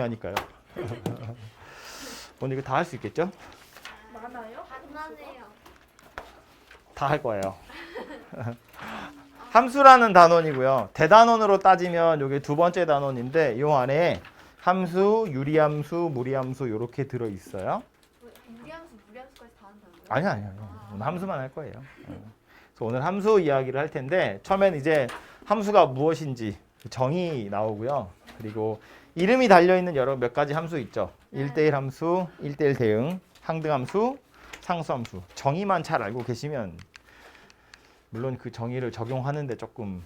하니까요. 오늘 이거 다 할 수 있겠죠? 많아요? 만나네요. 다 할 거예요. 함수라는 단원이고요. 대단원으로 따지면 이게 두 번째 단원인데 이 안에 함수, 유리함수, 무리함수 이렇게 들어 있어요. 무리함수까지 다 한다고요? 아니요. 오늘 함수만 할 거예요. 그래서 오늘 함수 이야기를 할 텐데 처음엔 이제 함수가 무엇인지 정의 나오고요. 그리고 이름이 달려있는 여러 몇 가지 함수 있죠. 1대1 함수, 1대1 대응, 항등함수, 상수함수. 정의만 잘 알고 계시면 물론 그 정의를 적용하는데 조금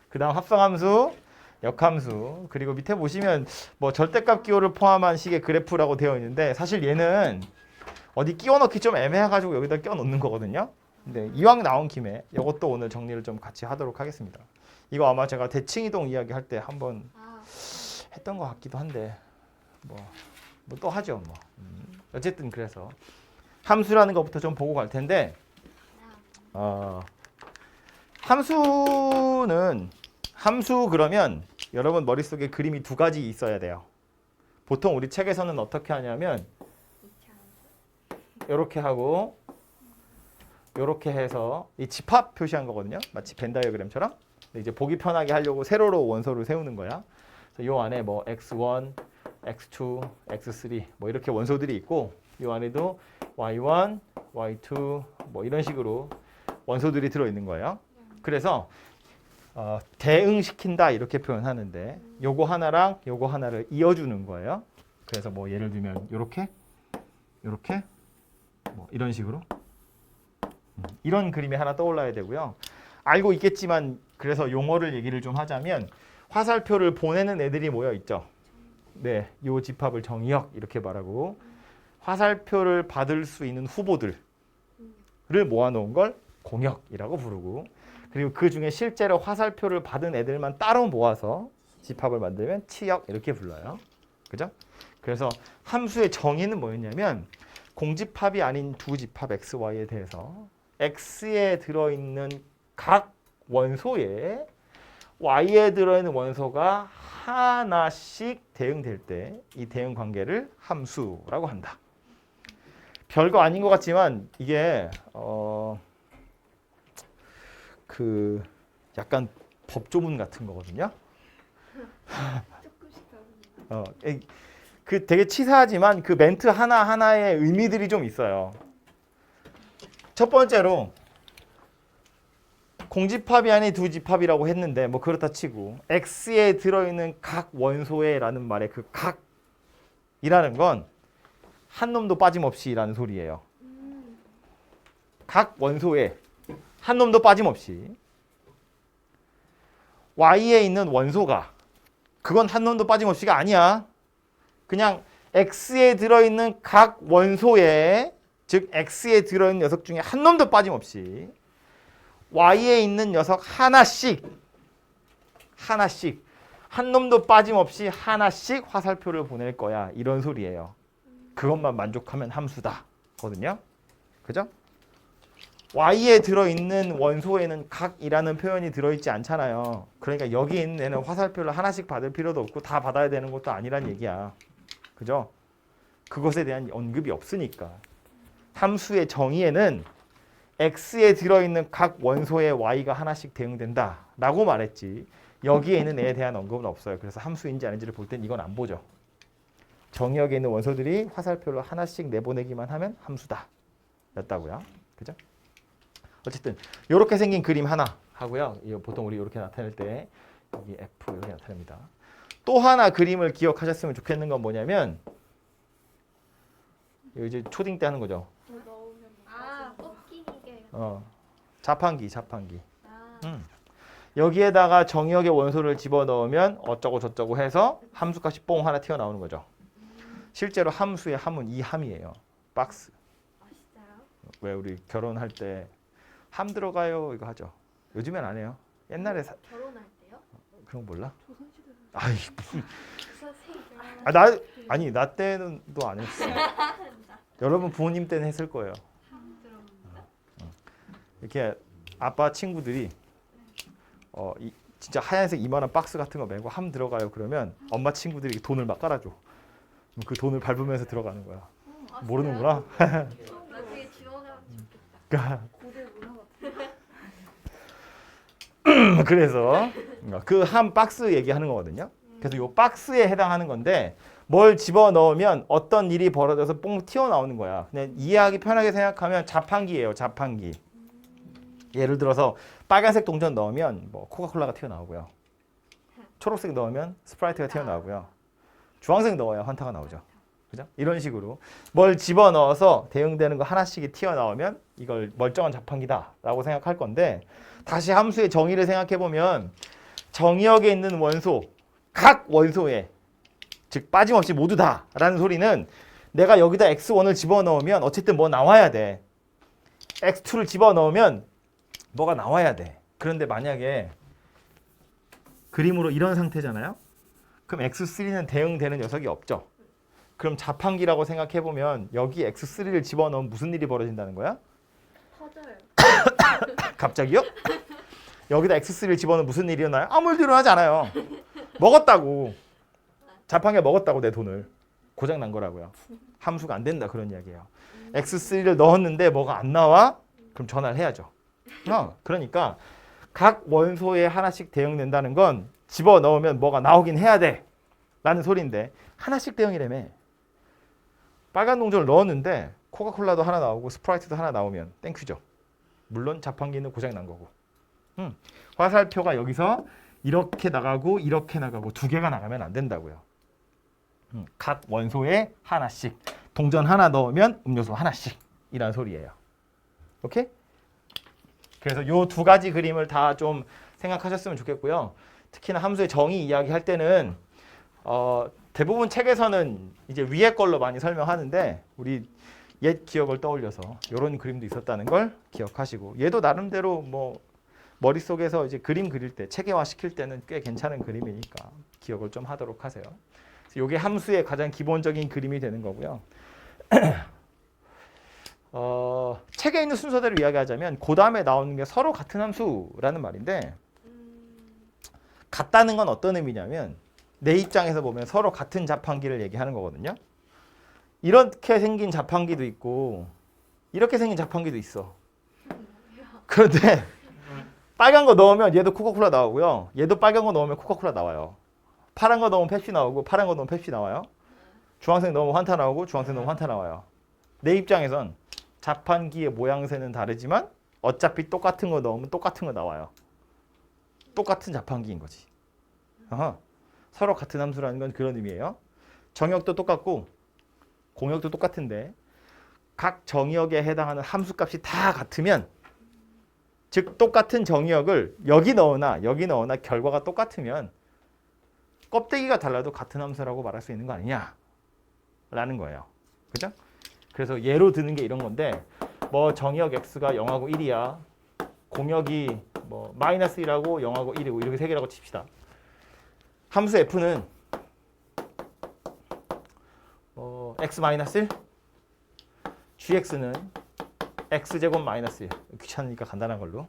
그 다음 합성함수, 역함수, 그리고 밑에 보시면 뭐 절대값 기호를 포함한 식의 그래프라고 되어 있는데 사실 얘는 어디 끼워 넣기 좀 애매해가지고 여기다 끼워 넣는 거거든요. 근데 이왕 나온 김에 이것도 오늘 정리를 좀 같이 하도록 하겠습니다. 이거 아마 제가 대칭이동 이야기 할 때 한번 했던 것 같기도 한데 뭐 또 하죠 뭐. 어쨌든 그래서 함수라는 것부터 좀 보고 갈 텐데 함수 그러면 여러분 머릿속에 그림이 두 가지 있어야 돼요. 보통 우리 책에서는 어떻게 하냐면 이렇게 하고 이렇게 해서 이 집합 표시한 거거든요. 마치 벤 다이어그램처럼. 이제 보기 편하게 하려고 세로로 원소를 세우는 거야. 그래서 요 안에 뭐 x1, x2, x3 뭐 이렇게 원소들이 있고 요 안에도 y1, y2 뭐 이런 식으로 원소들이 들어 있는 거예요. 그래서 대응시킨다 이렇게 표현하는데 요거 하나랑 요거 하나를 이어주는 거예요. 그래서 뭐 예를 들면 요렇게 뭐 이런 식으로 이런 그림이 하나 떠올라야 되고요. 알고 있겠지만 그래서 용어를 얘기를 좀 하자면 화살표를 보내는 애들이 모여 있죠. 네, 요 집합을 정의역 이렇게 말하고 화살표를 받을 수 있는 후보들을 모아놓은 걸 공역이라고 부르고 그리고 그 중에 실제로 화살표를 받은 애들만 따로 모아서 집합을 만들면 치역 이렇게 불러요. 그죠? 그래서 함수의 정의는 뭐였냐면 공집합이 아닌 두 집합 x, y에 대해서 x에 들어있는 각 원소에 y에 들어있는 원소가 하나씩 대응될 때 이 대응 관계를 함수라고 한다. 별거 아닌 것 같지만 이게 그 약간 법조문 같은 거거든요. 그 되게 치사하지만 그 멘트 하나하나의 의미들이 좀 있어요. 첫 번째로 공집합이 아닌 두 집합이라고 했는데 뭐 그렇다 치고 x에 들어있는 각 원소에라는 말의 그 각이라는 건 한 놈도 빠짐없이라는 소리예요. 각 원소에 한 놈도 빠짐없이 y에 있는 원소가 그건 한 놈도 빠짐없이가 아니야. 그냥 x에 들어있는 각 원소에 즉 x에 들어있는 녀석 중에 한 놈도 빠짐없이 y에 있는 녀석 하나씩 한 놈도 빠짐없이 하나씩 화살표를 보낼 거야. 이런 소리예요. 그것만 만족하면 함수다. 거든요. 그죠? y에 들어있는 원소에는 각이라는 표현이 들어있지 않잖아요. 그러니까 여기 있는 애는 화살표를 하나씩 받을 필요도 없고 다 받아야 되는 것도 아니란 얘기야. 그죠? 그것에 대한 언급이 없으니까. 함수의 정의에는 x에 들어있는 각 원소에 y가 하나씩 대응된다 라고 말했지 여기에 있는 애에 대한 언급은 없어요. 그래서 함수인지 아닌지를 볼 땐 이건 안 보죠. 정의역에 있는 원소들이 화살표를 하나씩 내보내기만 하면 함수다 였다고요. 그죠? 어쨌든 이렇게 생긴 그림 하나 하고요. 보통 우리 이렇게 나타낼 때 여기 F 이렇게 나타냅니다. 또 하나 그림을 기억하셨으면 좋겠는 건 뭐냐면 이제 초딩 때 하는 거죠. 뽑기게. 자판기. 여기에다가 정의역의 원소를 집어넣으면 어쩌고 저쩌고 해서 함수값이 뽕 하나 튀어나오는 거죠. 실제로 함수의 함은 이 함이에요. 박스. 진짜요? 왜 우리 결혼할 때 함 들어가요 이거 하죠. 요즘엔 안 해요. 옛날에 결혼할 때요? 그런 거 몰라? 조선시대. 아이 무슨 나 때는 또 안 했어. 여러분 부모님 때는 했을 거예요. 이렇게 아빠 친구들이 진짜 하얀색 이만한 박스 같은 거 메고 함 들어가요. 그러면 엄마 친구들이 돈을 막 깔아줘. 그 돈을 밟으면서 들어가는 거야. 아, 모르는구나. 나중에 지원하면 좋겠다. 고대 문화 같은. 그래서 그 한 박스 얘기하는 거거든요. 그래서 이 박스에 해당하는 건데 뭘 집어넣으면 어떤 일이 벌어져서 뽕 튀어나오는 거야. 그냥 이해하기 편하게 생각하면 자판기예요. 자판기. 예를 들어서 빨간색 동전 넣으면 뭐 코카콜라가 튀어나오고요. 초록색 넣으면 스프라이트가 튀어나오고요. 주황색 넣어야 환타가 나오죠. 그죠? 이런 식으로 뭘 집어넣어서 대응되는 거 하나씩이 튀어나오면 이걸 멀쩡한 자판기다라고 생각할 건데 다시 함수의 정의를 생각해 보면 정의역에 있는 원소 각 원소에 즉 빠짐없이 모두 다라는 소리는 내가 여기다 x1을 집어넣으면 어쨌든 뭐 나와야 돼. x2를 집어넣으면 뭐가 나와야 돼. 그런데 만약에 그림으로 이런 상태잖아요. 그럼 x3는 대응되는 녀석이 없죠. 그럼 자판기라고 생각해 보면 여기 x3를 집어넣으면 무슨 일이 벌어진다는 거야? 터져요. 갑자기요? 여기다 x3를 집어넣으면 무슨 일이 일어나요? 아무 일도 일어나지 않아요. 먹었다고. 자판기가 먹었다고 내 돈을. 고장 난 거라고요. 함수가 안 된다 그런 이야기예요. x3를 넣었는데 뭐가 안 나와? 그럼 전화를 해야죠. 그러니까 각 원소에 하나씩 대응된다는 건 집어넣으면 뭐가 나오긴 해야 돼 라는 소리인데 하나씩 대응이라며. 빨간 동전을 넣었는데 코카콜라도 하나 나오고 스프라이트도 하나 나오면 땡큐죠. 물론 자판기는 고장 난 거고. 화살표가 여기서 이렇게 나가고 이렇게 나가고 두 개가 나가면 안 된다고요. 각 원소에 하나씩. 동전 하나 넣으면 음료수 하나씩 이란 소리예요. 오케이? 그래서 요 두 가지 그림을 다 좀 생각하셨으면 좋겠고요. 특히나 함수의 정의 이야기할 때는 대부분 책에서는 이제 위에 걸로 많이 설명하는데 우리 옛 기억을 떠올려서 이런 그림도 있었다는 걸 기억하시고 얘도 나름대로 뭐 머릿속에서 이제 그림 그릴 때 체계화 시킬 때는 꽤 괜찮은 그림이니까 기억을 좀 하도록 하세요. 이게 함수의 가장 기본적인 그림이 되는 거고요. 책에 있는 순서대로 이야기하자면 그 다음에 나오는 게 서로 같은 함수라는 말인데 같다는 건 어떤 의미냐면 내 입장에서 보면 서로 같은 자판기를 얘기하는 거거든요. 이렇게 생긴 자판기도 있고 이렇게 생긴 자판기도 있어. 그런데 빨간 거 넣으면 얘도 코카콜라 나오고요. 얘도 빨간 거 넣으면 코카콜라 나와요. 파란 거 넣으면 펩시 나오고 파란 거 넣으면 펩시 나와요. 주황색 넣으면 환타 나오고 주황색 넣으면 환타 나와요. 내 입장에선 자판기의 모양새는 다르지만 어차피 똑같은 거 넣으면 똑같은 거 나와요. 똑같은 자판기인 거지. 서로 같은 함수라는 건 그런 의미예요. 정역도 똑같고 공역도 똑같은데 각 정역에 해당하는 함수값이 다 같으면 즉 똑같은 정역을 여기 넣으나 여기 넣으나 결과가 똑같으면 껍데기가 달라도 같은 함수라고 말할 수 있는 거 아니냐라는 거예요. 그죠? 그래서 예로 드는 게 이런 건데 뭐 정역 x가 0하고 1이야. 공역이 뭐 마이너스 1하고 0하고 1이고 이렇게 세 개라고 칩시다. 함수 f는 x 마이너스 1, gx는 x제곱 마이너스 1. 귀찮으니까 간단한 걸로.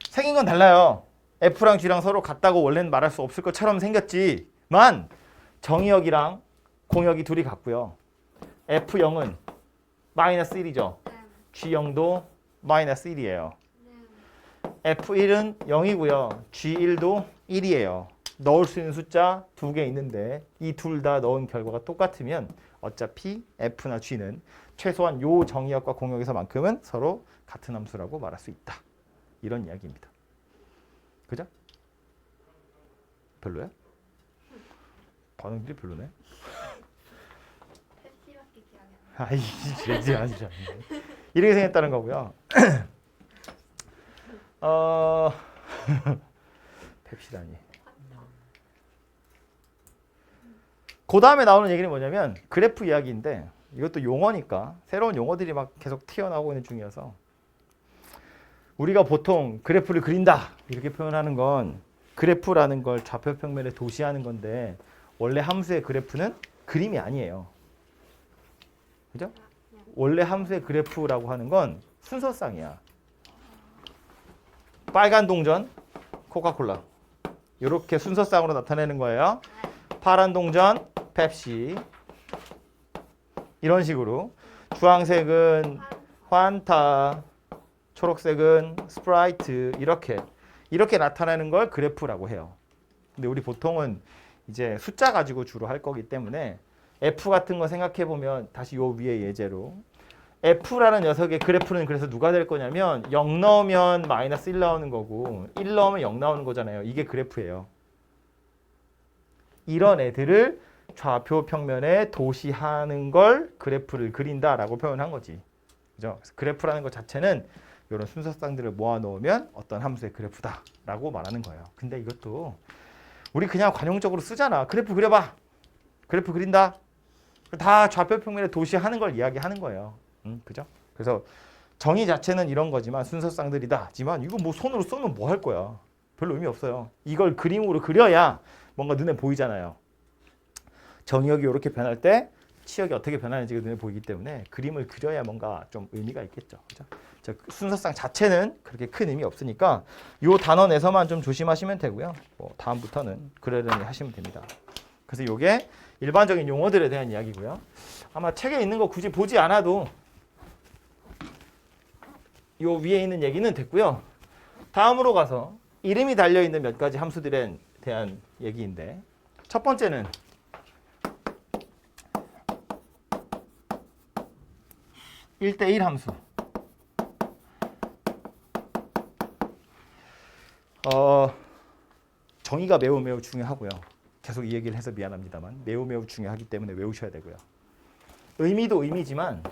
생긴 건 달라요. f랑 g랑 서로 같다고 원래는 말할 수 없을 것처럼 생겼지만 정의역이랑 공역이 둘이 같고요. f0은 마이너스 1이죠. g0도 마이너스 1이에요. f1은 0이고요. g1도 1이에요. 넣을 수 있는 숫자 두 개 있는데 이 둘 다 넣은 결과가 똑같으면 어차피 f나 g는 최소한 요 정의역과 공역에서만큼은 서로 같은 함수라고 말할 수 있다. 이런 이야기입니다. 그죠? 별로야? 반응들이 별로네. 펩시밖에 기억이 안 나. 아이 진짜 이렇게 생겼다는 거고요. 펩시라니. 그 다음에 나오는 얘기는 뭐냐면 그래프 이야기인데 이것도 용어니까 새로운 용어들이 막 계속 튀어나오고 있는 중이어서 우리가 보통 그래프를 그린다 이렇게 표현하는 건 그래프라는 걸 좌표평면에 도시하는 건데 원래 함수의 그래프는 그림이 아니에요. 그죠? 원래 함수의 그래프라고 하는 건 순서상이야. 빨간 동전, 코카콜라. 이렇게 순서상으로 나타내는 거예요. 파란 동전 펩시 이런 식으로 주황색은 환타, 초록색은 스프라이트 이렇게 나타내는 걸 그래프라고 해요. 근데 우리 보통은 이제 숫자 가지고 주로 할 거기 때문에 F 같은 거 생각해 보면 다시 요 위에 예제로 F라는 녀석의 그래프는 그래서 누가 될 거냐면 0 넣으면 마이너스 1 나오는 거고 1 넣으면 0 나오는 거잖아요. 이게 그래프예요. 이런 애들을 좌표 평면에 도시하는 걸 그래프를 그린다라고 표현한 거지. 그죠? 그래서 그래프라는 것 자체는 이런 순서상들을 모아 놓으면 어떤 함수의 그래프다라고 말하는 거예요. 근데 이것도 우리 그냥 관용적으로 쓰잖아. 그래프 그려봐. 그래프 그린다. 다 좌표 평면에 도시하는 걸 이야기하는 거예요. 그죠? 그래서 정의 자체는 이런 거지만 순서상들이다. 하지만 이거 뭐 손으로 쏘면 뭐 할 거야? 별로 의미 없어요. 이걸 그림으로 그려야 뭔가 눈에 보이잖아요. 정의역이 이렇게 변할 때 치역이 어떻게 변하는지가 눈에 보이기 때문에 그림을 그려야 뭔가 좀 의미가 있겠죠. 그죠? 순서상 자체는 그렇게 큰 의미 없으니까 이 단어 내서만 좀 조심하시면 되고요. 뭐 다음부터는 그러려니 하시면 됩니다. 그래서 이게 일반적인 용어들에 대한 이야기고요. 아마 책에 있는 거 굳이 보지 않아도 요 위에 있는 얘기는 됐고요. 다음으로 가서 이름이 달려있는 몇 가지 함수들에 대한 얘기인데 첫 번째는 (1대1) 함수. 정의가 매우 중요하고요. 계속 이 얘기를 해서 미안합니다만 매우 중요하기 때문에 외우셔야 되고요. 의미도 의미지만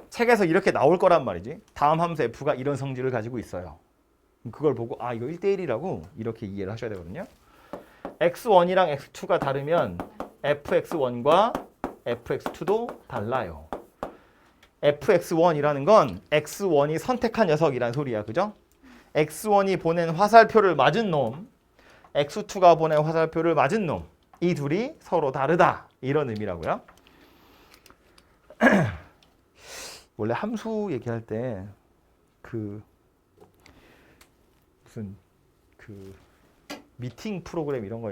책에서 이렇게 나올 거란 말이지. 다음 함수 f가 이런 성질을 가지고 있어요. 그걸 보고 아 이거 1대1이라고 이렇게 이해를 하셔야 되거든요. x1이랑 x2가 다르면 fx1과 fx2도 달라요. fx1이라는 건 x1이 선택한 녀석이란 소리야. 그죠? x1이 보낸 화살표를 맞은 놈, x2가 보낸 화살표를 맞은 놈, 이 둘이 서로 다르다. 이런 의미라고요. 원래 함수 얘기할 때 그 무슨 그 미팅 프로그램 이런 거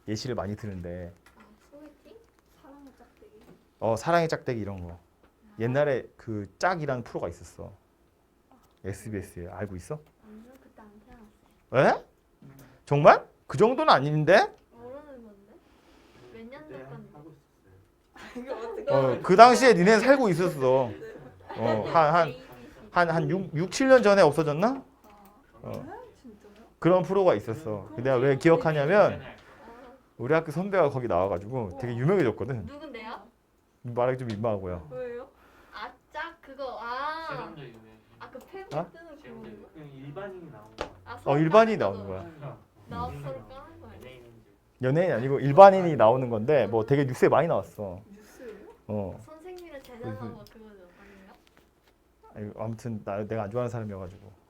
예시를 많이 드는데 소개팅? 사랑의 짝대기. 사랑의 짝대기 이런 거 옛날에 그 짝이라는 프로가 있었어. SBS에 알고 있어? 아니요, 그때 안 태어났어요. 에? 정말? 그 정도는 아닌데? 모르는 건데? 몇 년 전 건데? 그 당시에 니네 살고 있었어. 한 6, 7년 전에 없어졌나? 진짜요? 그런 프로가 있었어. 내가 왜 기억하냐면 우리 학교 선배가 거기 나와가지고 되게 유명해졌거든. 누군데요? 말하기 좀 민망하고요. 왜요? 아, 짝 그거. 실험자 유명. 그 펜 어? 뜨는 실험자 그거. 그냥 일반인이 나오는 거. 일반인이 나오는 거야. 나 서로 까는 거야. 연예인인 줄. 연예인 아니고 일반인이 나오는 건데 뭐 되게 뉴스에 많이 나왔어. 뉴스예요? 선생님의 제자나 뭐 그거죠. 아닌가? 아무튼 내가 안 좋아하는 사람이어가지고.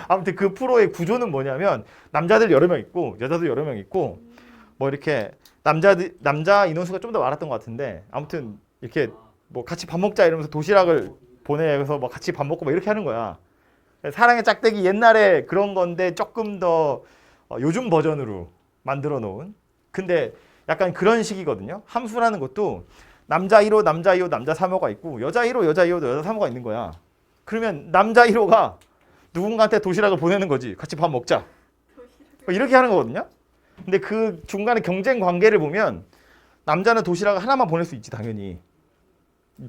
아무튼 그 프로의 구조는 뭐냐면 남자들 여러 명 있고 여자들 여러 명 있고 뭐 이렇게 남자 인원수가 좀 더 많았던 것 같은데 아무튼 이렇게 뭐 같이 밥 먹자 이러면서 도시락을 보내서 뭐 같이 밥 먹고 뭐 이렇게 하는 거야. 사랑의 짝대기 옛날에 그런 건데 조금 더 요즘 버전으로 만들어 놓은. 근데 약간 그런 식이거든요. 함수라는 것도 남자 1호, 남자 2호, 남자 3호가 있고 여자 1호, 여자 2호, 여자 3호가 있는 거야. 그러면 남자 1호가 누군가한테 도시락을 보내는 거지. 같이 밥 먹자. 뭐 이렇게 하는 거거든요. 근데 그 중간에 경쟁 관계를 보면 남자는 도시락을 하나만 보낼 수 있지 당연히.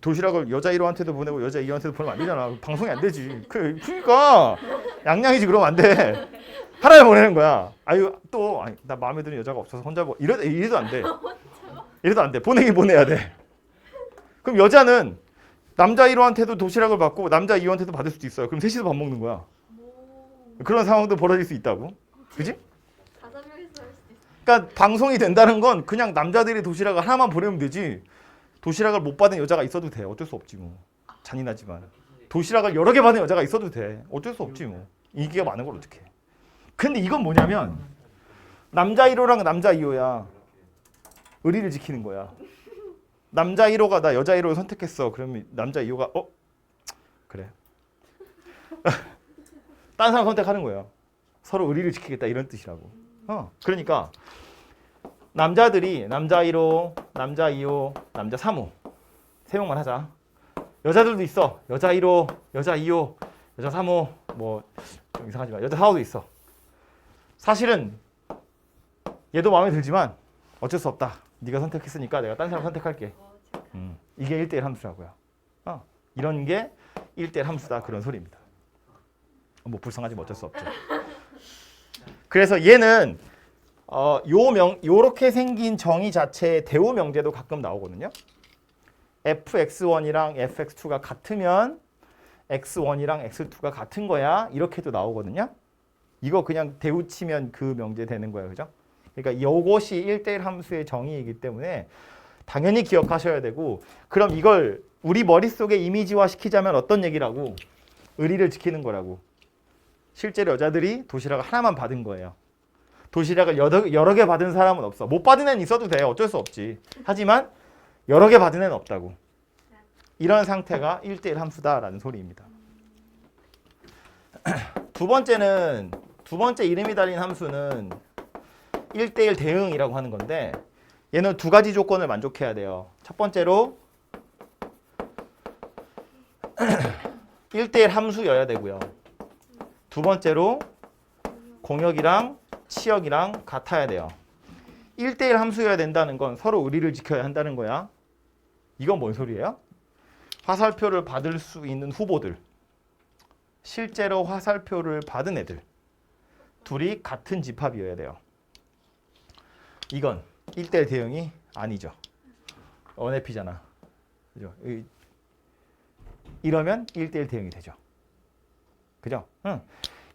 도시락을 여자 1호한테도 보내고 여자 2호한테도 보내면 안 되잖아. 방송이 안 되지. 그러니까 양양이지 그러면 안 돼. 하나를 보내는 거야. 나 마음에 드는 여자가 없어서 혼자 이래도 안 돼. 이래도 안 돼. 보내야 돼. 그럼 여자는 남자 1호한테도 도시락을 받고 남자 2호한테도 받을 수도 있어요. 그럼 셋이서 밥 먹는 거야. 그런 상황도 벌어질 수 있다고. 그지? 5명이서 할 수도 있어. 그러니까 방송이 된다는 건 그냥 남자들이 도시락을 하나만 보내면 되지. 도시락을 못 받은 여자가 있어도 돼. 어쩔 수 없지 뭐. 잔인하지만. 도시락을 여러 개 받은 여자가 있어도 돼. 어쩔 수 없지 뭐. 인기가 많은 걸 어떡해. 근데 이건 뭐냐면 남자 1호랑 남자 2호야. 의리를 지키는 거야. 남자 1호가 나 여자 1호를 선택했어. 그러면 남자 2호가 그래. 다른 사람 선택하는 거예요. 서로 의리를 지키겠다 이런 뜻이라고. 그러니까 남자들이 남자 1호, 남자 2호, 남자 3호 세 명만 하자. 여자들도 있어. 여자 1호, 여자 2호, 여자 3호 뭐 좀 이상하지만 여자 4호도 있어. 사실은 얘도 마음에 들지만 어쩔 수 없다. 네가 선택했으니까 내가 딴 사람 선택할게. 이게 1대1 함수라고요. 이런 게 1대1 함수다 그런 소리입니다. 뭐 불쌍하지만 어쩔 수 없죠. 그래서 얘는 요렇게 생긴 정의 자체의 대우 명제도 가끔 나오거든요. fx1이랑 fx2가 같으면 x1이랑 x2가 같은 거야. 이렇게도 나오거든요. 이거 그냥 대우 치면 그 명제 되는 거예요. 그죠? 그러니까 이것이 1대1 함수의 정의이기 때문에 당연히 기억하셔야 되고, 그럼 이걸 우리 머릿속에 이미지화 시키자면 어떤 얘기라고? 의리를 지키는 거라고. 실제로 여자들이 도시락을 하나만 받은 거예요. 도시락을 여러 개 받은 사람은 없어. 못 받은 애는 있어도 돼. 어쩔 수 없지. 하지만 여러 개 받은 애는 없다고. 이런 상태가 1대1 함수다라는 소리입니다. 두 번째 이름이 달린 함수는 1대1 대응이라고 하는 건데, 얘는 두 가지 조건을 만족해야 돼요. 첫 번째로 1대1 함수여야 되고요. 두 번째로 공역이랑 치역이랑 같아야 돼요. 1대1 함수여야 된다는 건 서로 의리를 지켜야 한다는 거야. 이건 뭔 소리예요? 화살표를 받을 수 있는 후보들, 실제로 화살표를 받은 애들 둘이 같은 집합이어야 돼요. 이건 1대1 대응이 아니죠. 언해피잖아. 그죠? 이러면 1대1 대응이 되죠. 그죠?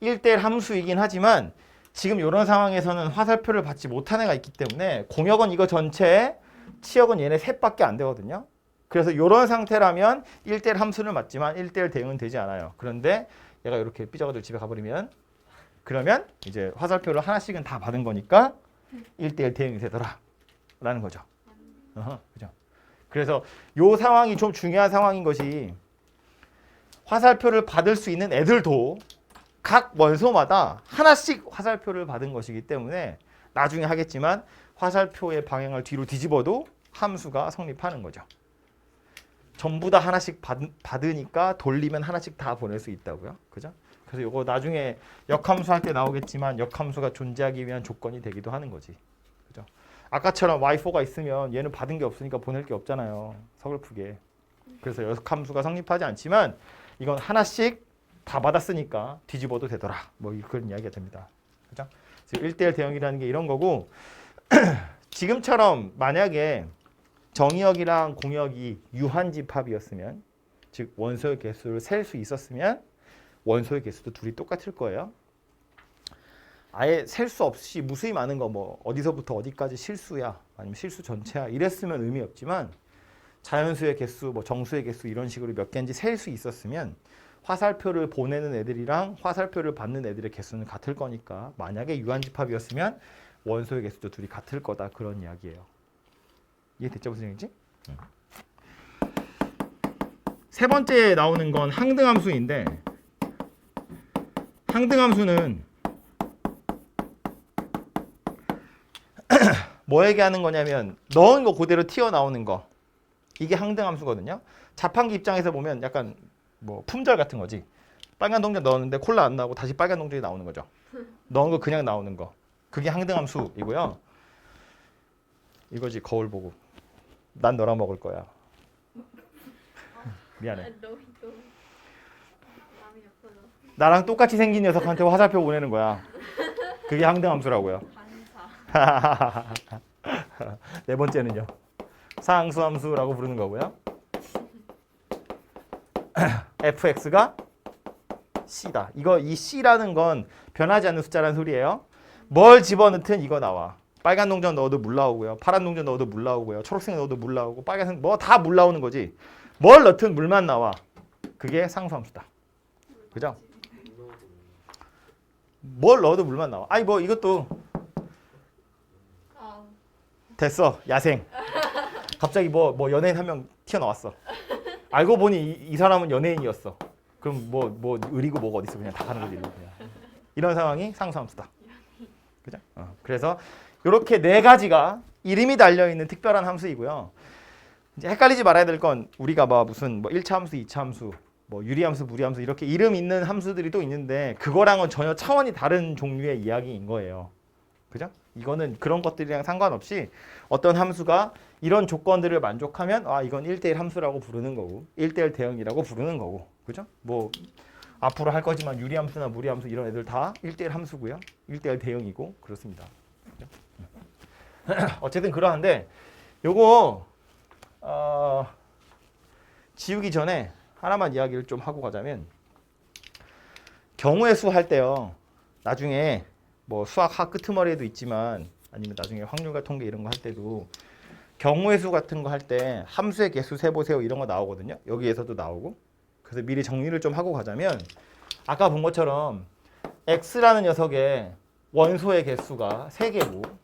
1대1 함수이긴 하지만 지금 이런 상황에서는 화살표를 받지 못한 애가 있기 때문에 공역은 이거 전체, 치역은 얘네 셋밖에 안 되거든요. 그래서 이런 상태라면 1대1 함수는 맞지만 1대1 대응은 되지 않아요. 그런데 얘가 이렇게 삐져가지고 집에 가버리면, 그러면 이제 화살표를 하나씩은 다 받은 거니까 1대1 대응이 되더라 라는 거죠. 그죠? 그래서 이 상황이 좀 중요한 상황인 것이, 화살표를 받을 수 있는 애들도 각 원소마다 하나씩 화살표를 받은 것이기 때문에 나중에 하겠지만 화살표의 방향을 뒤로 뒤집어도 함수가 성립하는 거죠. 전부 다 하나씩 받으니까 돌리면 하나씩 다 보낼 수 있다고요. 그죠? 그래서 이거 나중에 역함수 할 때 나오겠지만 역함수가 존재하기 위한 조건이 되기도 하는 거지. 그죠? 아까처럼 y4가 있으면 얘는 받은 게 없으니까 보낼 게 없잖아요. 서글프게. 그래서 역함수가 성립하지 않지만 이건 하나씩 다 받았으니까 뒤집어도 되더라. 뭐 그런 이야기가 됩니다. 그죠? 1대1 대응이라는 게 이런 거고, 지금처럼 만약에 정의역이랑 공역이 유한집합이었으면, 즉 원소의 개수를 셀 수 있었으면 원소의 개수도 둘이 똑같을 거예요. 아예 셀 수 없이 무수히 많은 거, 뭐 어디서부터 어디까지 실수야 아니면 실수 전체야 이랬으면 의미 없지만, 자연수의 개수, 뭐 정수의 개수 이런 식으로 몇 개인지 셀 수 있었으면 화살표를 보내는 애들이랑 화살표를 받는 애들의 개수는 같을 거니까, 만약에 유한집합이었으면 원소의 개수도 둘이 같을 거다 그런 이야기예요. 이해됐죠? 무슨 얘기인지? 세 번째 나오는 건 항등함수인데, 항등함수는 뭐 얘기하는 거냐면 넣은 거 그대로 튀어나오는 거, 이게 항등함수거든요. 자판기 입장에서 보면 약간 뭐 품절 같은 거지. 빨간 동전 넣었는데 콜라 안 나오고 다시 빨간 동전이 나오는 거죠. 넣은 거 그냥 나오는 거, 그게 항등함수이고요. 이거지. 거울 보고 난 너랑 먹을 거야. 미안해. 너무 마음이 없어져. 나랑 똑같이 생긴 녀석한테 화살표 보내는 거야. 그게 항등함수라고요. 반사. 네 번째는요, 상수함수라고 부르는 거고요. fx가 c다. 이 c라는 건 변하지 않는 숫자라는 소리예요. 뭘 집어넣든 이거 나와. 빨간 동전 넣어도 물 나오고요. 파란 동전 넣어도 물 나오고요. 초록색 넣어도 물 나오고, 빨간색 뭐 다 물 나오는 거지. 뭘 넣든 물만 나와. 그게 상수함수다. 그죠? 뭘 넣어도 물만 나와. 아니 뭐 이것도 됐어. 야생. 갑자기 뭐 연예인 한 명 튀어나왔어. 알고 보니 이 사람은 연예인이었어. 그럼 뭐 의리고 뭐가 어딨어. 그냥 다 가는 거지. 그냥. 이런 상황이 상수함수다. 그죠? 그래서 이렇게 네 가지가 이름이 달려 있는 특별한 함수이고요. 이제 헷갈리지 말아야 될 건 우리가 뭐 무슨 뭐 1차 함수, 2차 함수, 뭐 유리함수, 무리함수 이렇게 이름 있는 함수들이 또 있는데 그거랑은 전혀 차원이 다른 종류의 이야기인 거예요. 그죠? 이거는 그런 것들이랑 상관없이 어떤 함수가 이런 조건들을 만족하면 아 이건 1대1 함수라고 부르는 거고 1대1 대응이라고 부르는 거고. 그죠? 뭐 앞으로 할 거지만 유리함수나 무리함수 이런 애들 다 1대1 함수고요. 1대1 대응이고 그렇습니다. 그죠? 어쨌든 그러한데 요거 지우기 전에 하나만 이야기를 좀 하고 가자면 경우의 수 할 때요. 나중에 뭐 수학 학 끄트머리에도 있지만 아니면 나중에 확률과 통계 이런 거 할 때도 경우의 수 같은 거 할 때 함수의 개수 세보세요 이런 거 나오거든요. 여기에서도 나오고. 그래서 미리 정리를 좀 하고 가자면 아까 본 것처럼 x라는 녀석의 원소의 개수가 3개고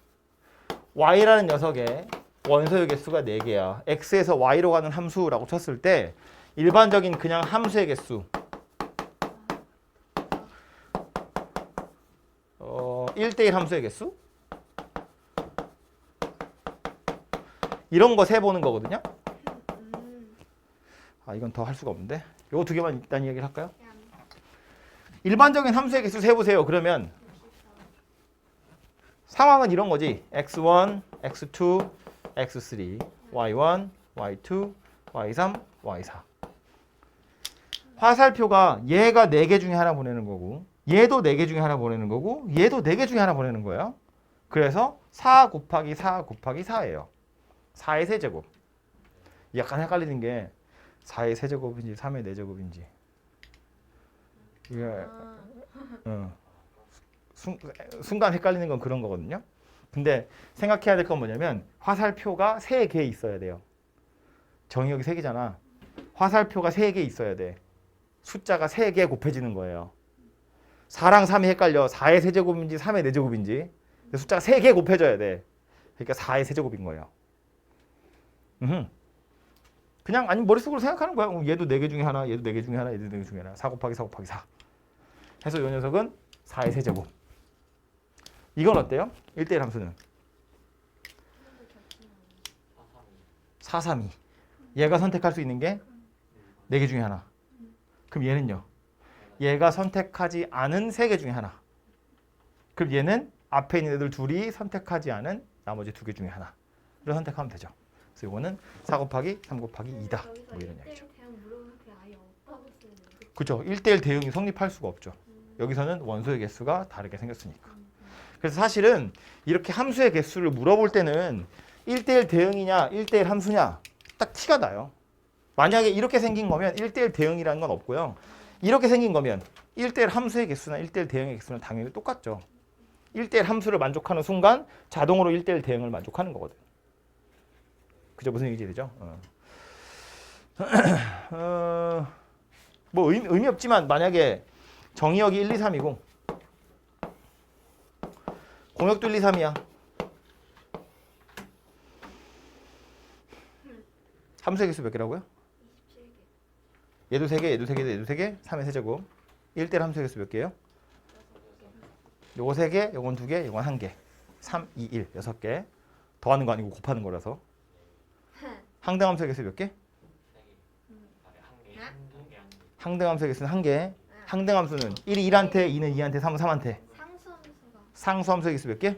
y라는 녀석의 원소의 개수가 4개야. x에서 y로 가는 함수라고 쳤을 때 일반적인 그냥 함수의 개수 1대1 함수의 개수 이런 거 세보는 거거든요. 아 이건 더 할 수가 없는데 요거 두 개만 일단 이야기를 할까요? 일반적인 함수의 개수 세보세요. 그러면 상황은 이런 거지. x1, x2, x3, y1, y2, y3, y4 화살표가 얘가 4개 중에 하나 보내는 거고 얘도 4개 중에 하나 보내는 거고 얘도 4개 중에 하나 보내는 거예요. 그래서 4 곱하기 4 곱하기 4예요. 4의 세제곱. 약간 헷갈리는 게 4의 세제곱인지 3의 4제곱인지 이게 순간 헷갈리는 건 그런 거거든요. 근데 생각해야 될 건 뭐냐면 화살표가 3개 있어야 돼요. 정의역이 3개잖아. 화살표가 3개 있어야 돼. 숫자가 3개 곱해지는 거예요. 4랑 3이 헷갈려. 4의 세제곱인지 3의 4제곱인지. 숫자가 3개 곱해져야 돼. 그러니까 4의 세제곱인 거예요. 그냥 아니 머릿속으로 생각하는 거야. 얘도 4개 중에 하나, 얘도 4개 중에 하나, 얘도 4개 중에 하나. 4 곱하기 4 곱하기 4. 해서 이 녀석은 4의 세제곱. 이건 어때요? 1대1 함수는 4, 3, 2. 얘가 선택할 수 있는 게 4개 중에 하나. 그럼 얘는요? 얘가 선택하지 않은 3개 중에 하나. 그럼 얘는 앞에 있는 애들 둘이 선택하지 않은 나머지 2개 중에 하나를 선택하면 되죠. 그래서 이거는 4 곱하기 3 곱하기 2다. 뭐 이런 얘기죠. 그렇죠. 1대1 대응이 성립할 수가 없죠. 여기서는 원소의 개수가 다르게 생겼으니까. 그래서 사실은 이렇게 함수의 개수를 물어볼 때는 1대1 대응이냐 1대1 함수냐 딱 티가 나요. 만약에 이렇게 생긴 거면 1대1 대응이라는 건 없고요. 이렇게 생긴 거면 1대1 함수의 개수나 1대1 대응의 개수는 당연히 똑같죠. 1대1 함수를 만족하는 순간 자동으로 1대1 대응을 만족하는 거거든. 그죠? 무슨 얘기인지 되죠? 뭐 의미 없지만 만약에 정의역이 1, 2, 3이고 공역도 1, 2, 3이야. 함수의 개수 몇 개라고요? 27개. 얘도 3개, 얘도 3개, 얘도 3개. 3의 세제곱. 1대1 함수의 개수 몇 개예요? 요거 3개, 요건 2개, 요건 1개. 3, 2, 1. 6개. 더하는 거 아니고 곱하는 거라서. 항등 함수의 개수 몇 개? 항등 함수의 개수는 1개. 항등 함수는 1이 1한테, 2는 2한테, 3은 3한테. 상수 함수의 개수 몇 개?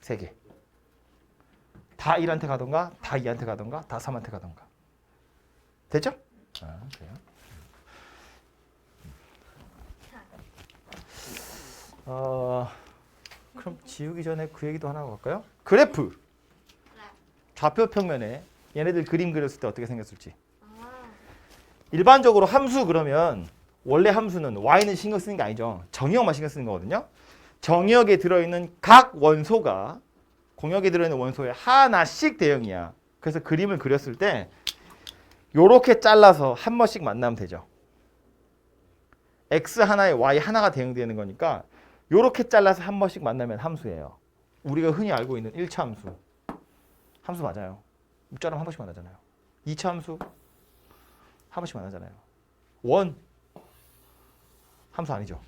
3개. 다 1한테 가던가, 다 2한테 가던가, 다 3한테 가던가. 됐죠? 그래요. 그럼 지우기 전에 그 얘기도 하나 하고 갈까요? 그래프. 좌표 평면에 얘네들 그림 그렸을 때 어떻게 생겼을지. 일반적으로 함수 그러면 원래 함수는 y는 신경 쓰는 게 아니죠. 정의역만 신경 쓰는 거거든요. 정의역에 들어있는 각 원소가 공역에 들어있는 원소의 하나씩 대응이야. 그래서 그림을 그렸을 때 요렇게 잘라서 한 번씩 만나면 되죠. x 하나에 y 하나가 대응되는 거니까 요렇게 잘라서 한 번씩 만나면 함수예요. 우리가 흔히 알고 있는 1차 함수. 함수 맞아요. 자르면 한 번씩 만나잖아요. 2차 함수 한 번씩 만나잖아요. 원 함수 아니죠.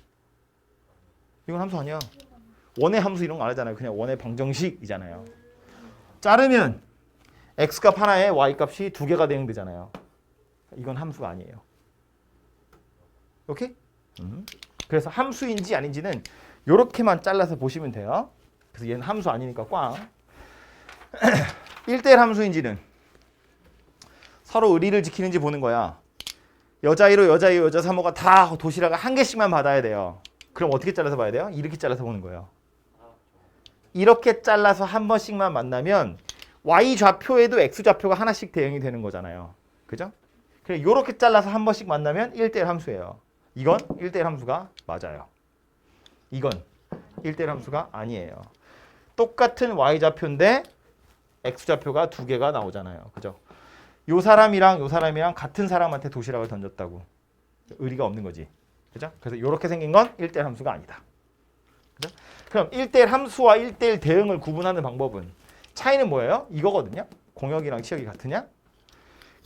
이건 함수 아니야. 원의 함수 이런 거 안 하잖아요. 그냥 원의 방정식이잖아요. 자르면 x값 하나에 y값이 두 개가 대응되잖아요. 이건 함수가 아니에요. 오케이? 그래서 함수인지 아닌지는 이렇게만 잘라서 보시면 돼요. 그래서 얘는 함수 아니니까 꽝. 1대1 함수인지는 서로 의리를 지키는지 보는 거야. 여자 1호, 여자 2호, 여자 3호가 다 도시락을 한 개씩만 받아야 돼요. 그럼 어떻게 잘라서 봐야 돼요? 이렇게 잘라서 보는 거예요. 이렇게 잘라서 한 번씩만 만나면 y 좌표에도 x 좌표가 하나씩 대응이 되는 거잖아요. 그죠? 그래 이렇게 잘라서 한 번씩 만나면 1대1 함수예요. 이건 1대1 함수가 맞아요. 이건 1대1 함수가 아니에요. 똑같은 y 좌표인데 x 좌표가 두 개가 나오잖아요. 그죠? 요 사람이랑 요 사람이랑 같은 사람한테 도시락을 던졌다고. 의리가 없는 거지. 그죠? 그래서 이렇게 생긴 건 1대1 함수가 아니다. 그죠? 그럼 1대1 함수와 1대1 대응을 구분하는 방법은 차이는 뭐예요? 이거거든요. 공역이랑 치역이 같으냐?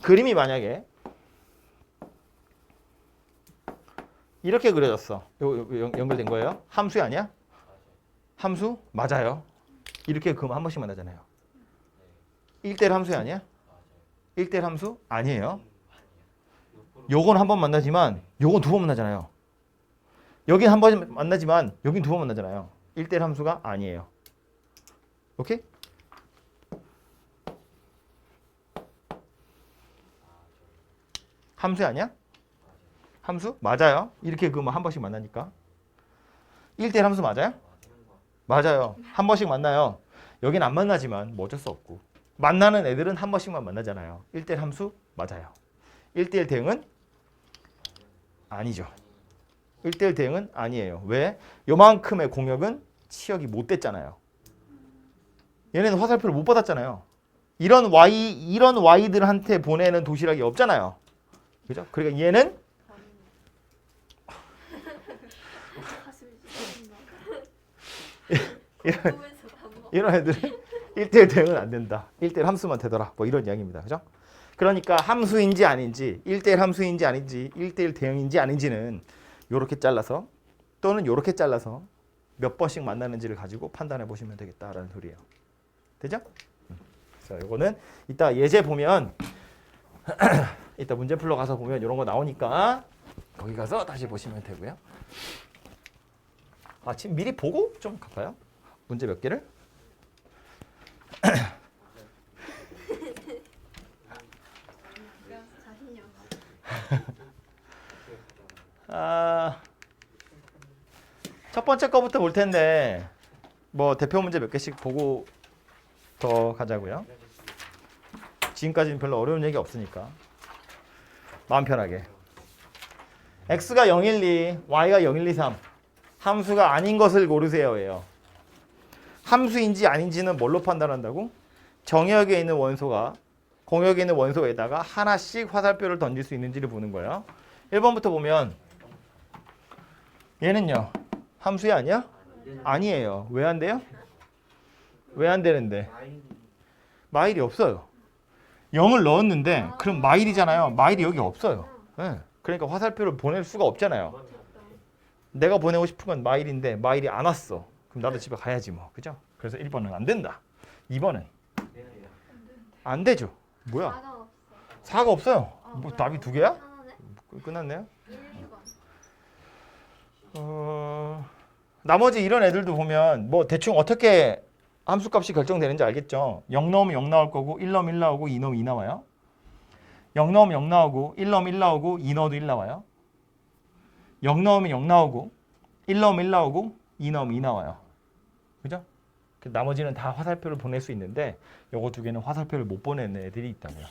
그림이 만약에 이렇게 그려졌어. 연결된 거예요? 함수 아니야? 함수? 맞아요. 이렇게 그럼 한 번씩 만나잖아요. 1대1 함수 아니야? 1대1 함수? 아니에요. 요건 한 번 만나지만 요건 두 번 만나잖아요. 여긴 한 번 만나지만 여긴 두 번 만나잖아요. 1대1 함수가 아니에요. 오케이? 함수 아니야? 함수? 맞아요. 이렇게 그러면 한 번씩 만나니까. 1대1 함수 맞아요? 맞아요. 한 번씩 만나요. 여긴 안 만나지만 뭐 어쩔 수 없고. 만나는 애들은 한 번씩만 만나잖아요. 1대1 함수 맞아요. 1대1 대응은 아니죠. 1대1 대응은 아니에요. 왜? 요만큼의 공역은 치역이 못 됐잖아요. 얘네는 화살표를 못 받았잖아요. 이런 Y들한테 보내는 도시락이 없잖아요. 그죠? 그러니까 얘는 이런 애들은 1대1 대응은 안 된다. 1대1 함수만 되더라. 뭐 이런 이야기입니다. 그죠? 그러니까 함수인지 아닌지 1대1 함수인지 아닌지 1대1 대응인지 아닌지는 요렇게 잘라서 또는 요렇게 잘라서 몇 번씩 만나는지를 가지고 판단해 보시면 되겠다라는 소리예요. 되죠? 자, 요거는 이따 예제 보면 이따 문제 풀러 가서 보면 이런 거 나오니까 거기 가서 다시 보시면 되고요. 아, 지금 미리 보고 좀 갈까요? 문제 몇 개를? 자신이 없어. 첫 번째 거부터 볼 텐데 뭐 대표 문제 몇 개씩 보고 더 가자고요. 지금까지는 별로 어려운 얘기 없으니까 마음 편하게. x가 0, 1, 2, y가 0, 1, 2, 3 함수가 아닌 것을 고르세요예요. 함수인지 아닌지는 뭘로 판단한다고? 정역에 있는 원소가 공역에 있는 원소에다가 하나씩 화살표를 던질 수 있는지를 보는 거예요. 1번부터 보면 얘는요. 함수야 아니야? 아니에요. 왜 안 돼요? 왜 안 되는데? 마일이 없어요. 0을 넣었는데 그럼 마일이잖아요. 마일이 여기 없어요. 네. 그러니까 화살표를 보낼 수가 없잖아요. 내가 보내고 싶은 건 마일인데 마일이 안 왔어. 그럼 나도 집에 가야지 뭐. 그죠? 그래서 1번은 안 된다. 2번은 안 되죠. 뭐야? 4가 없어. 4가 없어요. 뭐 뭐야? 답이 두 개야? 하나네? 끝났네요. 1번. 나머지 이런 애들도 보면 뭐 대충 어떻게 함수값이 결정되는지 알겠죠? 0 넣으면 0 나올 거고 1 넣으면 1 나오고 2 넣으면 2 나와요. 0 넣으면 0 나오고 1 넣으면 1 나오고 2 넣어도 1 나와요. 0 넣으면 0 나오고 1 넣으면 1 나오고 2 넣으면 2 나와요. 그죠? 나머지는 다 화살표를 보낼 수 있는데 요거 두 개는 화살표를 못 보내는 애들이 있다고요.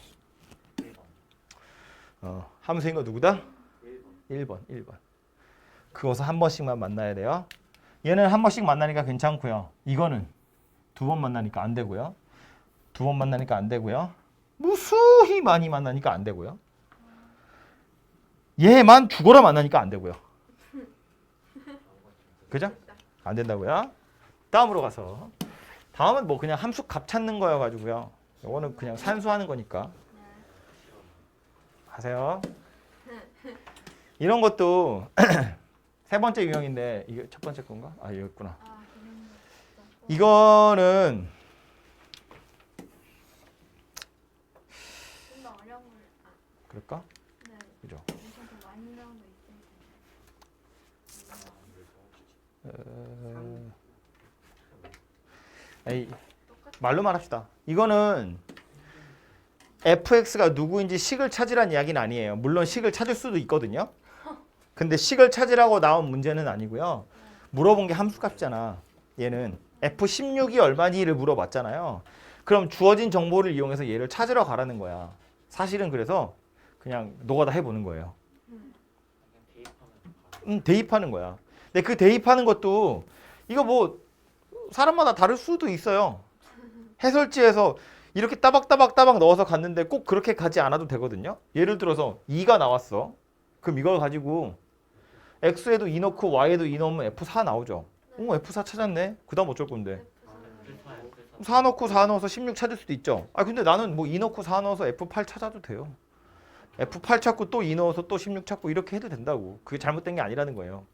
함수인 거 누구다? 1번. 그것을 한 번씩만 만나야 돼요. 얘는 한 번씩 만나니까 괜찮고요. 이거는 두 번 만나니까 안 되고요. 두 번 만나니까 안 되고요. 무수히 많이 만나니까 안 되고요. 얘만 죽어라 만나니까 안 되고요. 그죠? 안 된다고요. 다음으로 가서 다음은 뭐 그냥 함수 값 찾는 거여가지고요. 이거는 그냥 산수하는 거니까 하세요. 이런 것도 세 번째 유형인데 이게 첫 번째 건가? 아 이거였구나. 아 그냥 이거는 좀더 어려운 걸. 아, 그럴까? 네. 그죠? 엄청 더 많이 나온 거 있을 텐데. 에이, 말로 말합시다. 이거는 fx가 누구인지 식을 찾으란 이야기는 아니에요. 물론 식을 찾을 수도 있거든요. 근데 식을 찾으라고 나온 문제는 아니고요. 물어본 게 함수값이잖아. 얘는 f16이 얼마니를 물어봤잖아요. 그럼 주어진 정보를 이용해서 얘를 찾으러 가라는 거야. 사실은 그래서 그냥 노가다 해보는 거예요. 그냥 대입하면 대입하는 거야. 근데 그 대입하는 것도 이거 뭐 사람마다 다를 수도 있어요. 해설지에서 이렇게 따박따박 넣어서 갔는데 꼭 그렇게 가지 않아도 되거든요. 예를 들어서 2가 나왔어. 그럼 이걸 가지고 x에도 2 넣고 y에도 2 넣으면 f4 나오죠. f4 찾았네. 그 다음 어쩔 건데. 4 넣고 4 넣어서 16 찾을 수도 있죠. 아 근데 나는 뭐 2 넣고 4 넣어서 f8 찾아도 돼요. f8 찾고 또 2 넣어서 또 16 찾고 이렇게 해도 된다고. 그게 잘못된 게 아니라는 거예요.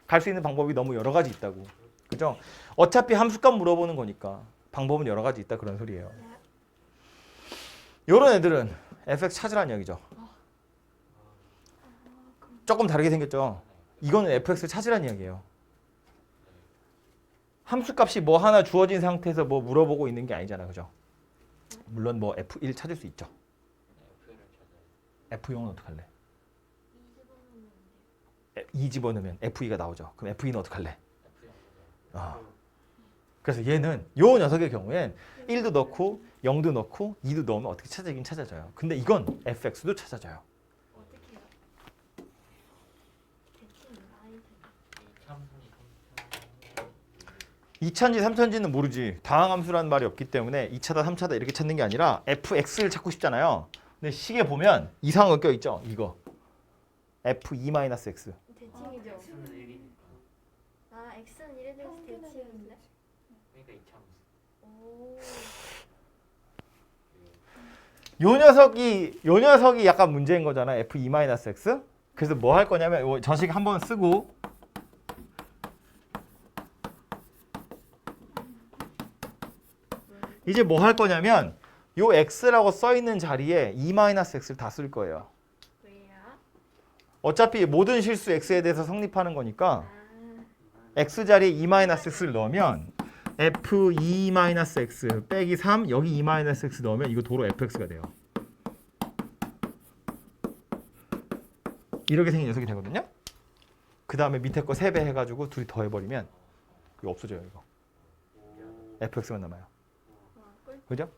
갈 수 있는 방법이 너무 여러 가지 있다고. 그죠? 어차피 함수값 물어보는 거니까 방법은 여러 가지 있다 그런 소리예요. 요런 애들은 fx 찾으라는 이야기죠. 조금 다르게 생겼죠. 이거는 fx를 찾으라는 이야기예요. 함수값이 뭐 하나 주어진 상태에서 뭐 물어보고 있는 게 아니잖아. 그죠? 물론 뭐 f1 찾을 수 있죠. f0은 어떡할래? 2 집어넣으면 f2가 나오죠. 그럼 f2는 어떡할래? 그래서 얘는 요 녀석의 경우엔 1도 넣고 0도 넣고 2도 넣으면 어떻게 찾아지긴 찾아져요. 근데 이건 fx도 찾아져요. 어떻게 해요? 대칭 많이 되 2차인지 3차인지는 모르지. 다항함수라는 말이 없기 때문에 2차다 3차다 이렇게 찾는 게 아니라 fx를 찾고 싶잖아요. 근데 식에 보면 이상한 거 껴있죠. 이거 f2-x. 대칭이죠. 아 x는 1에 대해서 대칭인데. 그러니까 이참수. 오. 요 녀석이 약간 문제인 거잖아. f2-x. 그래서 뭐 할 거냐면 저 식 한번 쓰고 이제 뭐 할 거냐면 요 x라고 써 있는 자리에 2-x를 다 쓸 거예요. 왜요? 어차피 모든 실수 x에 대해서 성립하는 거니까 아. x 자리에 2-x를 넣으면 f2-x 빼기 3 여기 2-x 넣으면 이거 도로 fx가 돼요. 이렇게 생긴 녀석이 되거든요. 그 다음에 밑에 거 3배 해가지고 둘이 더해버리면 이거 없어져요. 이거 fx만 남아요. 그죠?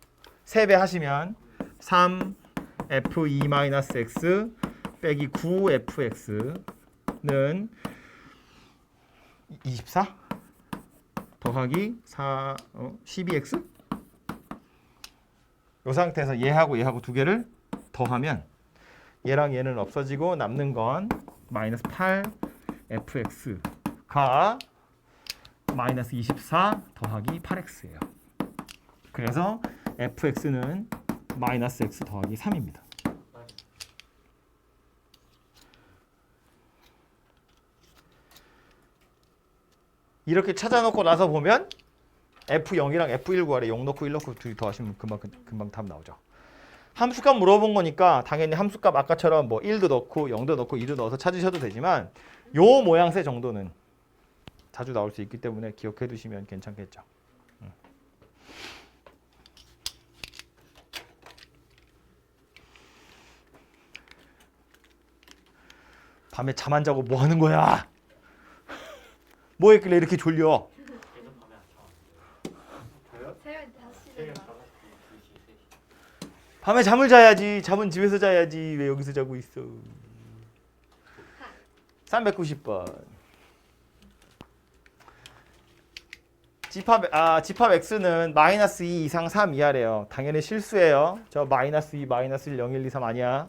3배 하시면 3 f2-x 빼기 9 fx는 24 더하기 12x 이 상태에서 얘하고 두 개를 더하면 얘랑 얘는 없어지고 남는 건 마이너스 8 fx가 마이너스 24 더하기 8x예요. 그래서 fx는 마이너스 x 더하기 3입니다. 이렇게 찾아놓고 나서 보면 f0이랑 f1 구하래. 0 넣고 1 넣고 둘이 더하시면 금방 답 나오죠. 함수값 물어본 거니까 당연히 함수값 아까처럼 뭐 1도 넣고 0도 넣고 2도 넣어서 찾으셔도 되지만 요 모양새 정도는 자주 나올 수 있기 때문에 기억해 두시면 괜찮겠죠. 밤에 잠 안 자고 뭐 하는 거야? 뭐 했길래 이렇게 졸려? 얘도 밤에 안 자는데요. 새벽 5시에 새벽 나. 5시, 2시, 3시. 밤에 잠을 자야지. 잠은 집에서 자야지. 왜 여기서 자고 있어? 390번. 집합 x는 마이너스 2 이상 3 이하래요. 당연히 실수예요. 저 마이너스 2, 마이너스 1, 0, 1, 2, 3 아니야.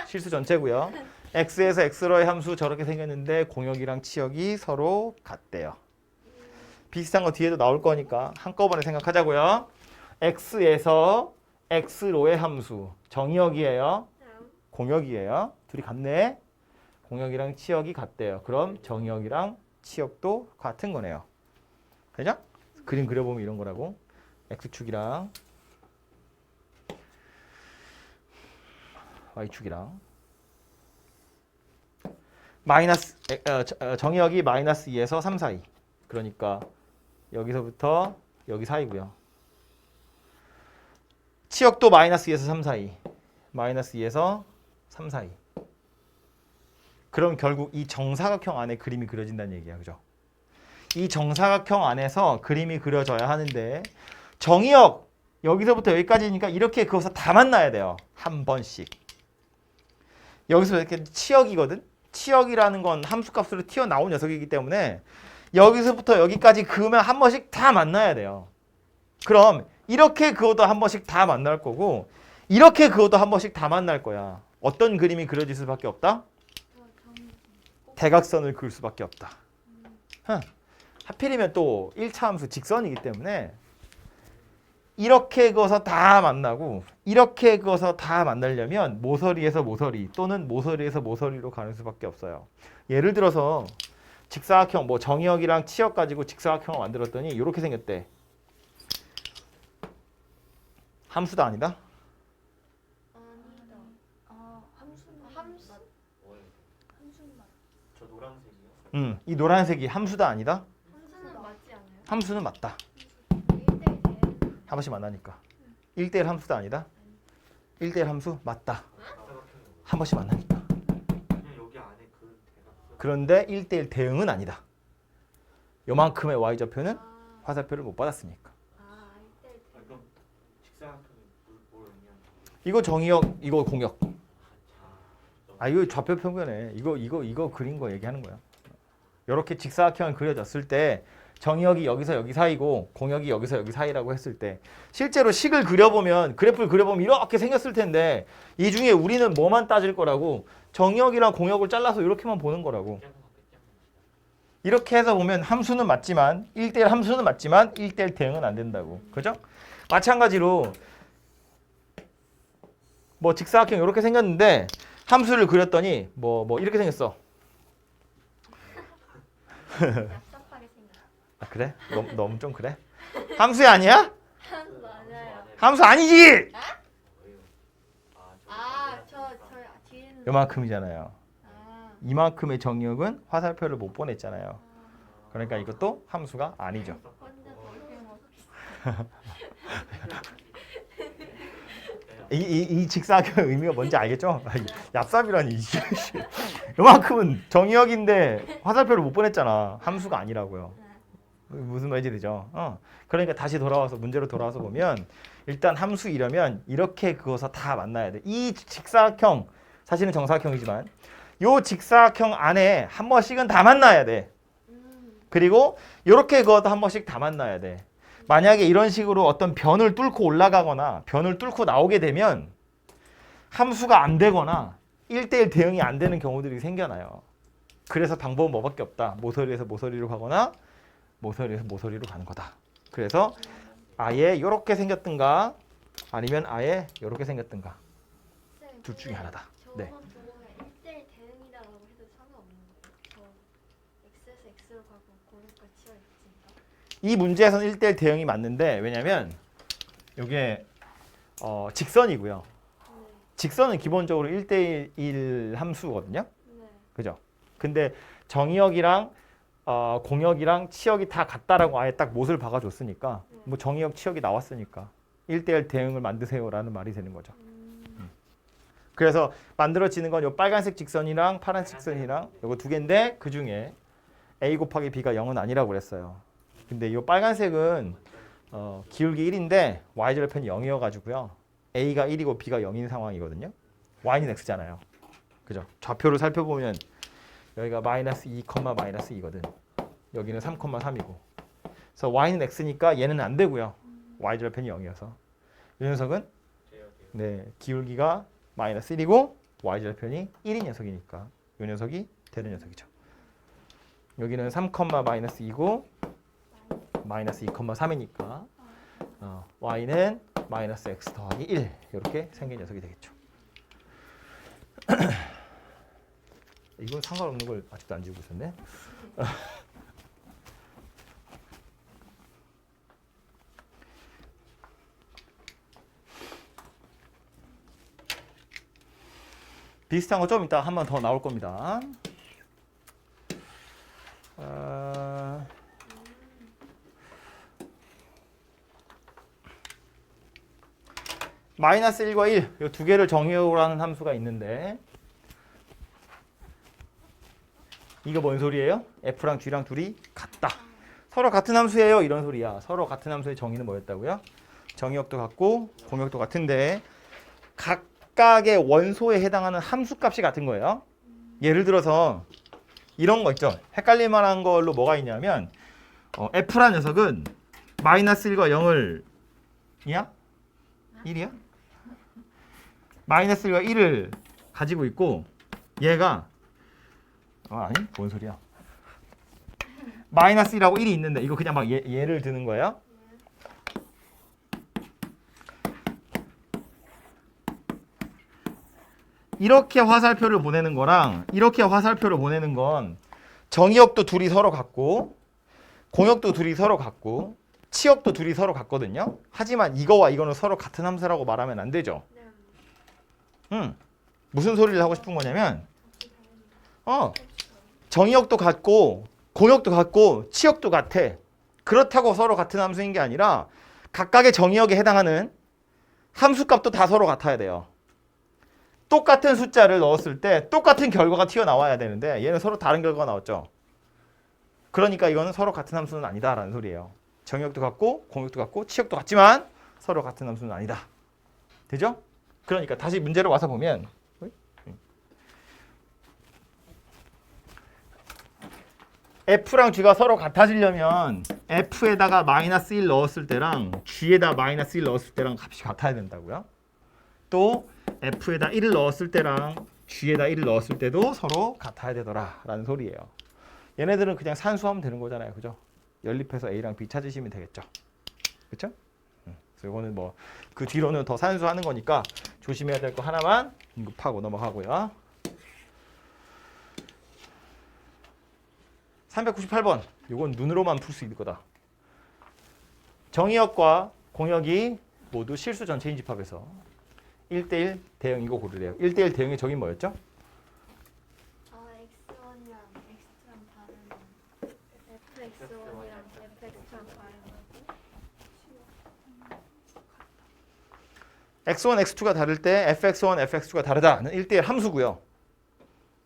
실수 전체고요. x에서 x로의 함수 저렇게 생겼는데 공역이랑 치역이 서로 같대요. 비슷한 거 뒤에도 나올 거니까 한꺼번에 생각하자고요. x에서 x로의 함수 정의역이에요. 공역이에요. 둘이 같네. 공역이랑 치역이 같대요. 그럼 정역이랑 치역도 같은 거네요. 되죠? 그림 그려보면 이런 거라고. X축이랑 Y축이랑 마이너스 정역이 마이너스 2에서 3 사이. 그러니까 여기서부터 여기 사이고요. 치역도 마이너스 2에서 3 사이. 마이너스 2에서 3 사이. 그럼 결국 이 정사각형 안에 그림이 그려진다는 얘기야. 그죠? 이 정사각형 안에서 그림이 그려져야 하는데 정의역 여기서부터 여기까지니까 이렇게 그어서 다 만나야 돼요. 한 번씩. 여기서 이렇게 치역이거든. 치역이라는 건 함수값으로 튀어나온 녀석이기 때문에 여기서부터 여기까지 그으면 한 번씩 다 만나야 돼요. 그럼 이렇게 그어도 한 번씩 다 만날 거고 이렇게 그어도 한 번씩 다 만날 거야. 어떤 그림이 그려질 수밖에 없다? 대각선을 그을 수밖에 없다. 하필이면 또 1차 함수 직선이기 때문에 이렇게 그어서 다 만나고 이렇게 그어서 다 만나려면 모서리에서 모서리 또는 모서리에서 모서리로 가는 수밖에 없어요. 예를 들어서 직사각형 뭐 정의역이랑 치역 가지고 직사각형을 만들었더니 이렇게 생겼대. 함수다 아니다? 아니다. 아 함수는 뭐예요? 함수는 맞. 저 노란색이요? 이 노란색이 함수다 아니다? 함수는 맞지 않아요? 함수는 맞다. 1대1 대. 한 번씩 만나니까. 1대1 함수다 아니다? 1대1 함수 맞다. 한 번씩 만나니까. 그냥 여기 안에 그 대각선. 그런데 1대1 대응은 아니다. 요만큼의 y좌표는 화살표를 못 받았으니까. 아 1대1 대. 그럼 직사각형이 뭘 의미하는 이거 정의역, 이거 공역. 자, 이거 좌표 평면에 이거 그린 거 얘기하는 거야. 이렇게 직사각형이 그려졌을 때 정의역이 여기서 여기 사이고 공역이 여기서 여기 사이라고 했을 때 실제로 식을 그려보면 그래프를 그려보면 이렇게 생겼을 텐데 이 중에 우리는 뭐만 따질 거라고 정의역이랑 공역을 잘라서 이렇게만 보는 거라고. 이렇게 해서 보면 함수는 맞지만 1대1 함수는 맞지만 1대1 대응은 안 된다고. 그죠? 마찬가지로 뭐 직사각형 이렇게 생겼는데 함수를 그렸더니 뭐 이렇게 생겼어. 얍삽하게 생겼어. 아, 그래? 너무 좀 그래? 함수 아니야? 함수 맞아요. 함수 아니지. 아저 뒤에는. 요만큼이잖아요. 아. 이만큼의 정역은 화살표를 못 보냈잖아요. 그러니까 이것도 함수가 아니죠. 혼자 돌게 먹. 이 직사각형 의미가 뭔지 알겠죠? 얍삽이라니. 요만큼은 정의역인데 화살표를 못 보냈잖아. 함수가 아니라고요. 무슨 말인지 되죠? 그러니까 다시 돌아와서 문제로 돌아와서 보면 일단 함수이려면 이렇게 그어서 다 만나야 돼. 이 직사각형 사실은 정사각형이지만 요 직사각형 안에 한 번씩은 다 만나야 돼. 그리고 이렇게 그어도 한 번씩 다 만나야 돼. 만약에 이런 식으로 어떤 변을 뚫고 올라가거나 변을 뚫고 나오게 되면 함수가 안 되거나 1대1 대응이 안 되는 경우들이 생겨나요. 그래서 방법은 뭐밖에 없다. 모서리에서 모서리로 가거나 모서리에서 모서리로 가는 거다. 그래서 아예 이렇게 생겼든가 아니면 아예 이렇게 생겼든가 둘 중에 하나다. 네. 저만 보고 1대1 대응이다라고 해도 상관없는 거예요. 저 X에서 X로 가고 공역까지 치어있으니까. 이 문제에서는 1대1 대응이 맞는데 왜냐면 이게 직선이고요. 네. 직선은 기본적으로 1대1 함수거든요. 네. 그죠? 근데 정의역이랑 공역이랑 치역이 다 같다라고 아예 딱 못을 박아줬으니까 뭐 정의역 치역이 나왔으니까 1대1 대응을 만드세요라는 말이 되는 거죠. 그래서 만들어지는 건 요 빨간색 직선이랑 파란색 직선이랑 요거 두 개인데 그 중에 a 곱하기 b가 0은 아니라고 그랬어요. 근데 요 빨간색은 기울기 1인데 y절편이 0이어가지고요. a가 1이고 b가 0인 상황이거든요. y는 x잖아요. 그죠? 좌표를 살펴보면 여기가 마이너스 2, 마이너스 2거든. 여기는 3, 3이고. 그래서 y는 x니까 얘는 안 되고요. y절편이 0이어서. 이 녀석은 네, 기울기가 마이너스 1이고 y절편이 1인 녀석이니까 이 녀석이 되는 녀석이죠. 여기는 3, 마이너스 2고 마이너스 2, 3이니까 y는 마이너스 x 더하기 1 이렇게 생긴 녀석이 되겠죠. 이건 상관없는 걸 아직도 안 지우고 있었네. 비슷한 거 좀 이따 한 번 더 나올 겁니다. 마이너스 1과 1, 이 두 개를 정의해오라는 함수가 있는데 이거 뭔 소리예요? F랑 G랑 둘이 같다. 서로 같은 함수예요. 이런 소리야. 서로 같은 함수의 정의는 뭐였다고요? 정의역도 같고 공역도 같은데 각각의 원소에 해당하는 함수값이 같은 거예요. 예를 들어서 이런 거 있죠. 헷갈릴 만한 걸로 뭐가 있냐면 F라는 녀석은 마이너스 1과 0을 1이야? 마이너스 1과 1을 가지고 있고 얘가 아니 뭔 소리야. 마이너스 1하고 1이 있는데 이거 그냥 막 예를 드는 거예요. 이렇게 화살표를 보내는 거랑 이렇게 화살표를 보내는 건 정의역도 둘이 서로 같고 공역도 둘이 서로 같고 치역도 둘이 서로 같거든요. 하지만 이거와 이거는 서로 같은 함수라고 말하면 안 되죠. 네. 무슨 소리를 하고 싶은 거냐면 정의역도 같고 공역도 같고 치역도 같아. 그렇다고 서로 같은 함수인 게 아니라 각각의 정의역에 해당하는 함수값도 다 서로 같아야 돼요. 똑같은 숫자를 넣었을 때 똑같은 결과가 튀어나와야 되는데 얘는 서로 다른 결과가 나왔죠. 그러니까 이거는 서로 같은 함수는 아니다라는 소리예요. 정의역도 같고 공역도 같고 치역도 같지만 서로 같은 함수는 아니다. 되죠? 그러니까 다시 문제를 와서 보면 F랑 G가 서로 같아지려면 F에다가 마이너스 1 넣었을 때랑 G에다 마이너스 1 넣었을 때랑 값이 같아야 된다고요. 또 F에다 1을 넣었을 때랑 G에다 1을 넣었을 때도 서로 같아야 되더라 라는 소리예요. 얘네들은 그냥 산수하면 되는 거잖아요. 그죠? 연립해서 A랑 B 찾으시면 되겠죠. 그렇죠? 그래서 이거는 뭐 그 뒤로는 더 산수하는 거니까 조심해야 될 거 하나만 언급하고 넘어가고요. 398번. 이건 눈으로만 풀 수 있을 거다. 정의역과 공역이 모두 실수 전체인 집합에서 1대1 대응이고 고르래요. 1대1 대응의 적이 뭐였죠? X1이랑 X2랑 다른 FX1이랑 FX2랑 다른 X1, X2가 다를 때 FX1, FX2가 다르다는 1대1 함수고요.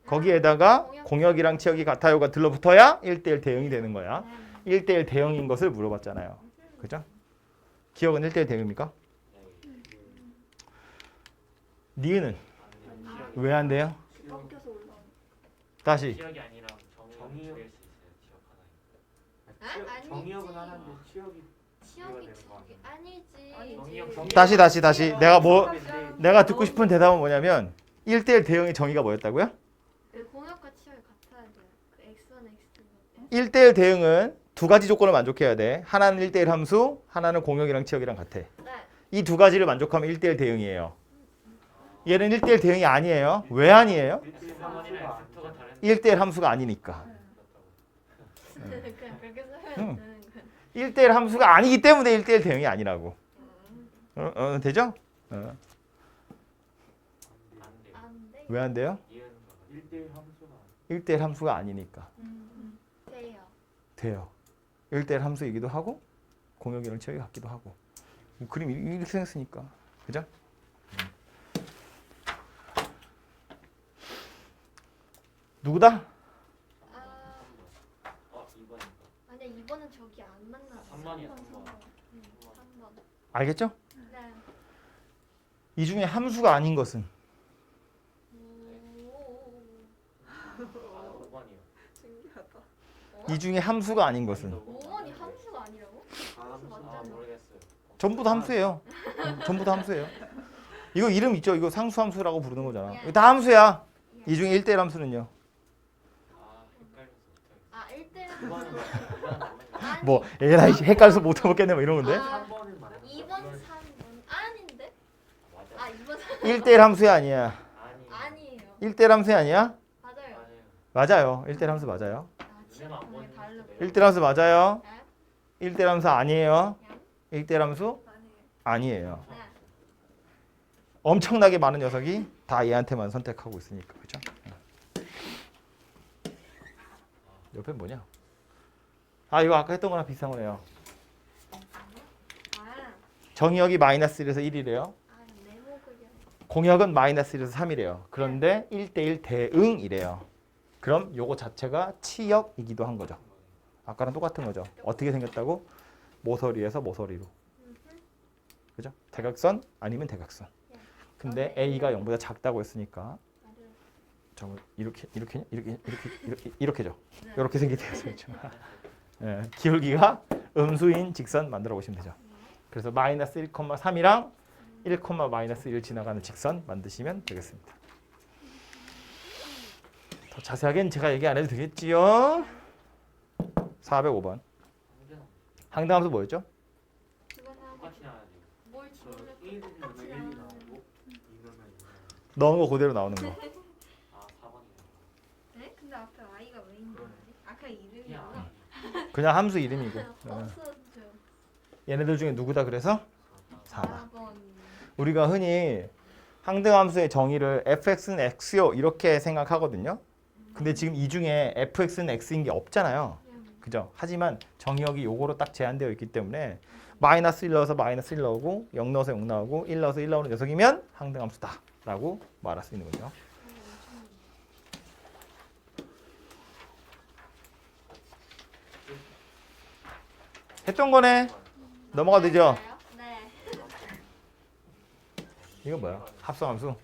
거기에다가 공역이랑 치역이 같아요가 들러붙어야 1대1 대응이 되는 거야. 1대1 대응인 것을 물어봤잖아요. 그죠? 기억은 1대1 대응입니까? 니은은 왜 안 돼요? 꺾여서 올라오는. 다시. 지역이 아니라 정의역 될수 있어요. 지역 하나에. 아니지. 정의역은 하나인데 치역이 치역이 되는 거 아니에요? 아니지. 다시. 내가 듣고 싶은 대답은 뭐냐면 1대1 대응의 정의가 뭐였다고요? 그 공역과 치역이 같아야 돼요. 그 X1, X2. 1대1 대응은 두 가지 조건을 만족해야 돼. 하나는 1대1 함수, 하나는 공역이랑 치역이랑 같아. 네. 이 두 가지를 만족하면 1대1 대응이에요. 얘는 1대1 대응이 아니에요. 왜 아니에요? 1대1 함수가 아니니까. 그냥 그렇게 써야 응. 되는 거야. 1대1 함수가 아니기 때문에 1대1 대응이 아니라고. 되죠? 안 돼. 왜 안 돼요? 1대1 함수가 1대1 함수가 아니니까. 돼요. 돼요. 1대1 함수이기도 하고 공역이랑 치역이 같기도 하고. 그림 이렇게 생겼으니까. 그죠? 누구다? 아, 2번인가? 아니 이번은 저기 안 만나. 3번이야, 3번. 3번. 3번. 알겠죠? 네. 이 중에 함수가 아닌 것은 오. 5번이요. 이 중에 함수가 아닌 것은 5번이 함수가 아니라고? 모르겠어요. 전부 다 함수예요. 전부 다 함수예요. 이거 이름 있죠? 이거 상수 함수라고 부르는 거잖아. 이거 다 함수야. 이 중에 1대1 함수는요. 헷갈려서 못하겠어요. 아 1대1 2번은 아니, 뭐 에라이 헷갈려서 못 해먹겠네 뭐 이런 건데. 아, 3번은 말하는 2번 3번 아닌데? 맞아. 아 2번 3번 1대1 함수야 아니야. 아니. 아니에요. 1대1 함수야 아니야? 맞아요. 맞아요. 맞아요. 1대1 함수 맞아요. 아, 눈에는 안 치고 보이는 다르고. 숫자네요. 1대1 함수 맞아요. 네? 1대1 함수 아니에요. 1대1 함수 아니에요. 아니에요. 네. 엄청나게 많은 녀석이 다 얘한테만 선택하고 있으니까. 그죠? 옆에 뭐냐? 아, 이거 아까 했던 거랑 비슷한 거네요. 아, 정의역이 마이너스 1에서 1이래요. 아, 네모그려. 공역은 마이너스 1에서 3이래요. 그런데 1대1 대응이래요. 그럼 요거 자체가 치역이기도 한 거죠. 아까랑 똑같은 거죠. 어떻게 생겼다고? 모서리에서 모서리로. 그죠? 대각선 아니면 대각선. 근데 A가 0보다 작다고 했으니까 맞아요. 저거 이렇게죠. 이렇게 생기게 되었죠. 예, 기울기가 음수인 직선 만들어 보시면 되죠. 그래서 마이너스 1,3이랑 1, 마이너스 1 지나가는 직선 만드시면 되겠습니다. 더 자세하게는 제가 얘기 안 해도 되겠지요. 405번. 항상 항등함수 뭐였죠? 그거 사면 똑같이 나와야지. 뭘 집어넣고 1이 똑같이 나오고 나오는 1이 나오고 2넣으면 2 넣은 거 그대로 나오는 거. 아 4번이네요. 네? 근데 앞에 Y가 왜 있는 거지? 아까 이름이었나? 그냥 그냥 함수 이름이고. 없었죠. 얘네들 중에 누구다 그래서? 4번. 4번. 우리가 흔히 항등함수의 정의를 fx는 x요 이렇게 생각하거든요. 근데 지금 이 중에 fx는 x인 게 없잖아요. 그죠? 하지만 정의역이 요거로 딱 제한되어 있기 때문에 마이너스 1 넣어서 마이너스 1 나오고 0 넣어서 0 나오고 1 넣어서 1 나오는 녀석이면 항등함수다 라고 말할 수 있는 거죠. 했던 거네. 넘어가 되죠? 네. 이건 뭐야? 합성함수.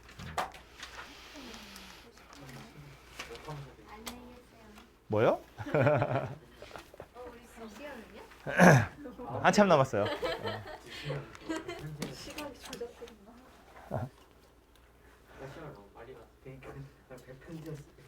안녕히 계세요. 뭐요? 우리 몇 시간은요? 한참 남았어요. 시간이 조작됐나? 시간을 너무 빨리 갔어. 그러니까 100편지였어.